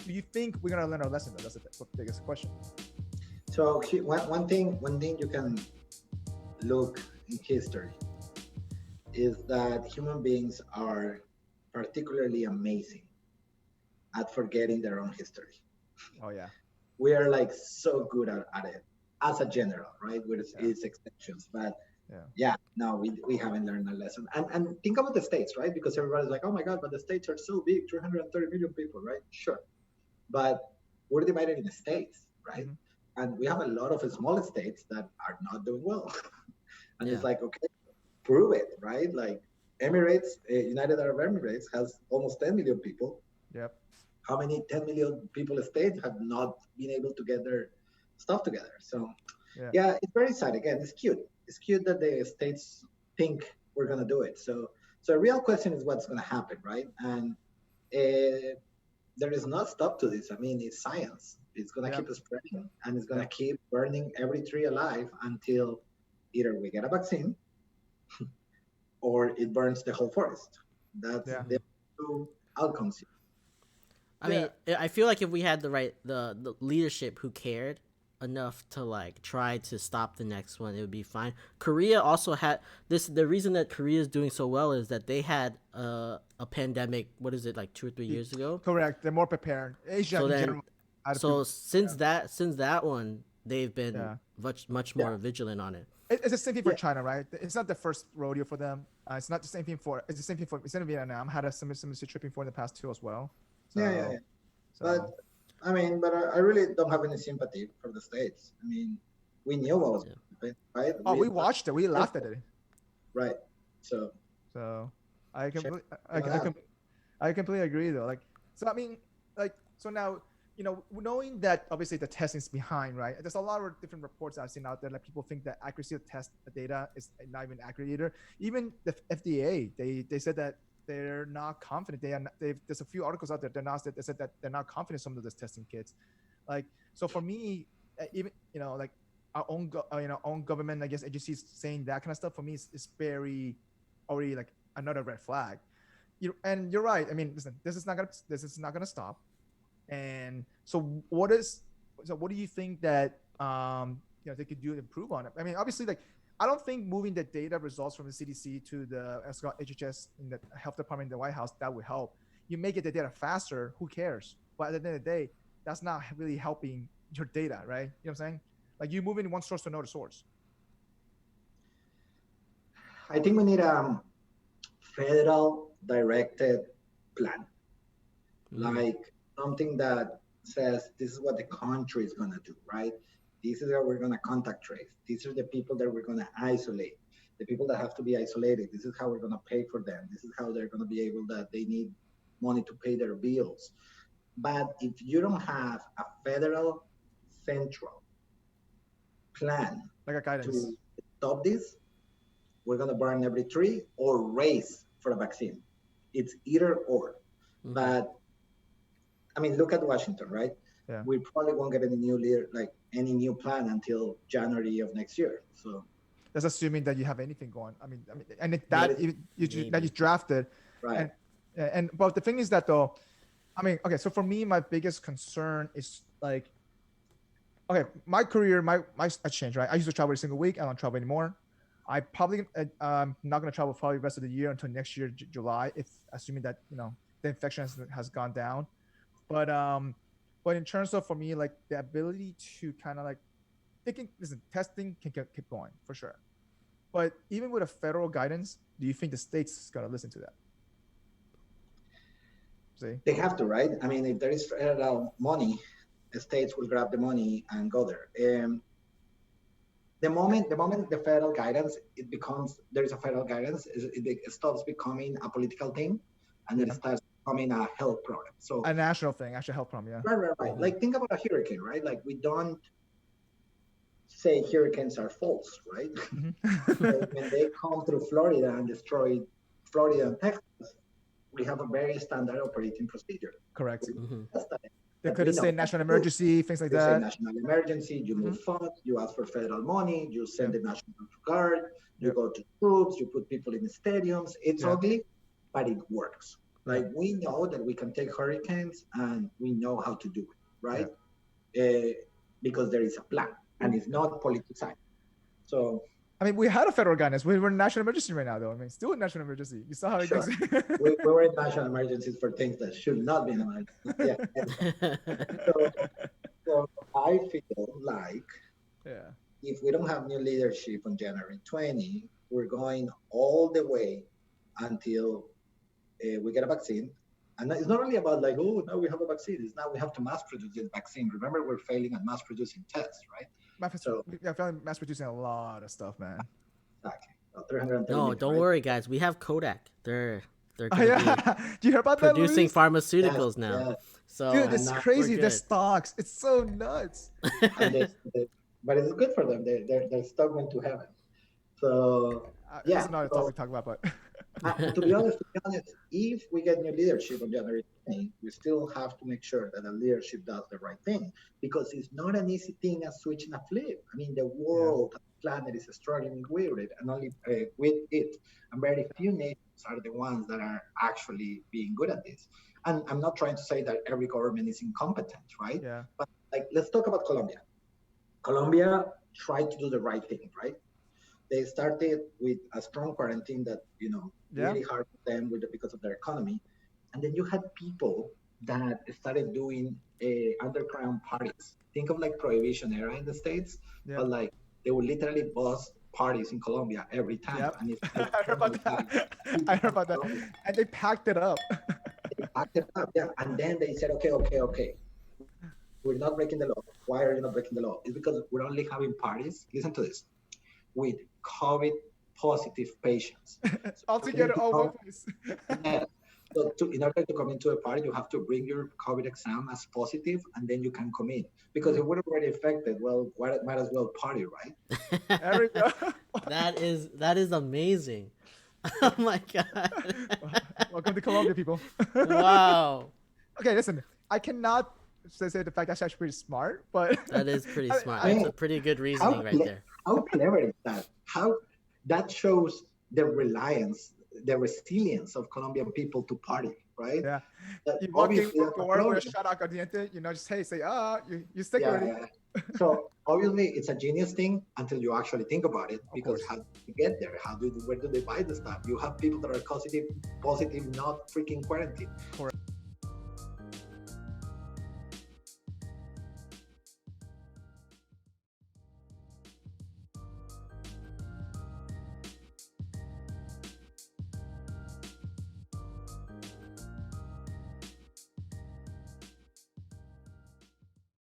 do you think we're gonna learn our lesson though? That's the biggest question. So one thing you can look in history is that human beings are particularly amazing at forgetting their own history. Oh yeah. We are like so good at it as a general, right? With its exceptions, but no, we haven't learned a lesson. And think about the states, right? Because everybody's like, oh my God, but the states are so big, 330 million people, right? Sure, but we're divided in states, right? And we have a lot of small states that are not doing well. And it's like, okay, prove it, right? Like Emirates, United Arab Emirates has almost 10 million people. Yep. How many 10 million people states have not been able to get their stuff together? So it's very sad. Again, it's cute. It's cute that the states think we're going to do it. So the real question is what's going to happen, right? And there is no stop to this. I mean, it's science. It's going to keep spreading, and it's going to keep burning every tree alive until either we get a vaccine or it burns the whole forest. That's the two outcomes. I mean, I feel like if we had the leadership who cared enough to like try to stop the next one, it would be fine. Korea also had this. The reason that Korea is doing so well is that they had a pandemic. What is it, like 2 or 3 years ago? Correct. They're more prepared. Asia in general. So since that one, they've been much more vigilant on it. It's the same thing for China, right? It's not the first rodeo for them. It's not the same thing for. It's the same thing for. It's in Vietnam. Had a similar trip before in the past too as well. So, So, but I mean, I really don't have any sympathy for the states. I mean, we knew what was happening, right? Oh, we watched it. We laughed at it. Right. So I completely agree though. Like, so I mean, like, so now, you know, knowing that obviously the testing is behind, right? There's a lot of different reports I've seen out there. Like people think that accuracy of test data is not even accurate either. Even the FDA, they said that they're not confident. There's a few articles out there. They said that they're not confident in some of those testing kits. Like, so for me, even, you know, like our own government, I guess, agencies saying that kind of stuff for me is very already like another red flag. And you're right. I mean, listen, this is not gonna stop. And so what do you think that they could do to improve on it? I mean, obviously, like, I don't think moving the data results from the CDC to the HHS in the health department in the White House, that would help. You make it the data faster, who cares? But at the end of the day, that's not really helping your data, right? You know what I'm saying? Like, you move in one source to another source. I think we need a federal directed plan. Like something that says this is what the country is going to do, right? This is how we're going to contact trace. These are the people that we're going to isolate. The people that have to be isolated, this is how we're going to pay for them. This is how they're going to be able that they need money to pay their bills. But if you don't have a federal central plan like a guidance to stop this, we're going to burn every tree or race for a vaccine. It's either or. But I mean, look at Washington, right? Yeah. We probably won't get any new plan until January of next year. So that's assuming that you have anything going. I mean, and that you drafted, right? And but the thing is that though, I mean, okay. So for me, my biggest concern is like, okay, my career, I changed, right? I used to travel every single week. I don't travel anymore. I probably not going to travel probably the rest of the year until next year, July, if assuming that, you know, the infection has gone down. But in terms of, for me, like the ability to kind of like, testing can keep going for sure. But even with a federal guidance, do you think the states is going to listen to that? See? They have to, right? I mean, if there is federal money, the states will grab the money and go there. The moment the federal guidance, there is a federal guidance, it stops becoming a political thing, and then it starts becoming a health problem. So a national thing, actually health problem, yeah. Right. Like think about a hurricane, right? Like we don't say hurricanes are false, right? So when they come through Florida and destroy Florida and Texas, we have a very standard operating procedure. Correct. They could say national emergency, things like that. Say national emergency, you move funds, you ask for federal money, you send the National Guard, you go to troops, you put people in the stadiums. It's ugly, but it works. Like we know that we can take hurricanes and we know how to do it, right? Because there is a plan and it's not politicized. So I mean, we had a federal guidance. We were in national emergency right now, though. I mean, still in national emergency. You saw how it goes. we were in national emergencies for things that should not be in emergency. So I feel like if we don't have new leadership on January 20, we're going all the way until we get a vaccine. And it's not only about like, oh, now we have a vaccine. It's now we have to mass produce this vaccine. Remember, we're failing at mass producing tests, right? Failing mass producing a lot of stuff, man. Exactly. No, don't worry, guys. We have Kodak. They're Do you hear about producing that, pharmaceuticals now. Yeah. So dude, it's crazy. The stocks, it's so nuts. But it's good for them. Their stock went to heaven. So that's another topic to talk about, but. To be honest, if we get new leadership on January 20, we still have to make sure that the leadership does the right thing, because it's not an easy thing as switching a flip. I mean, the world, the planet is struggling with it, and only with it. And very few nations are the ones that are actually being good at this. And I'm not trying to say that every government is incompetent, right? Yeah. But like, let's talk about Colombia. Colombia tried to do the right thing, right? They started with a strong quarantine that, really hard for them because of their economy. And then you had people that started doing underground parties. Think of like Prohibition era in the States, but like they would literally bust parties in Colombia every time. Yep. And I heard about that. And they packed it up. And then they said, okay. We're not breaking the law. Why are you not breaking the law? It's because we're only having parties. Listen to this. With COVID positive patients. All together, all one place. So in order to come into a party, you have to bring your COVID exam as positive, and then you can come in. Because if we're already infected, well, might as well party, right? There we go. That is amazing. Oh my God. Welcome to Colombia, people. Wow. Okay, listen. I cannot say the fact that's actually pretty smart, but that is pretty smart. That's a pretty good reasoning right there. How clever is that? How that shows the resilience of Colombian people to party, right? Yeah. You walk in with a shot out aguardiente, just say, you stick already. Yeah. So obviously it's a genius thing until you actually think about it, because how do you get there? Where do they buy the stuff? You have people that are positive, not freaking quarantine.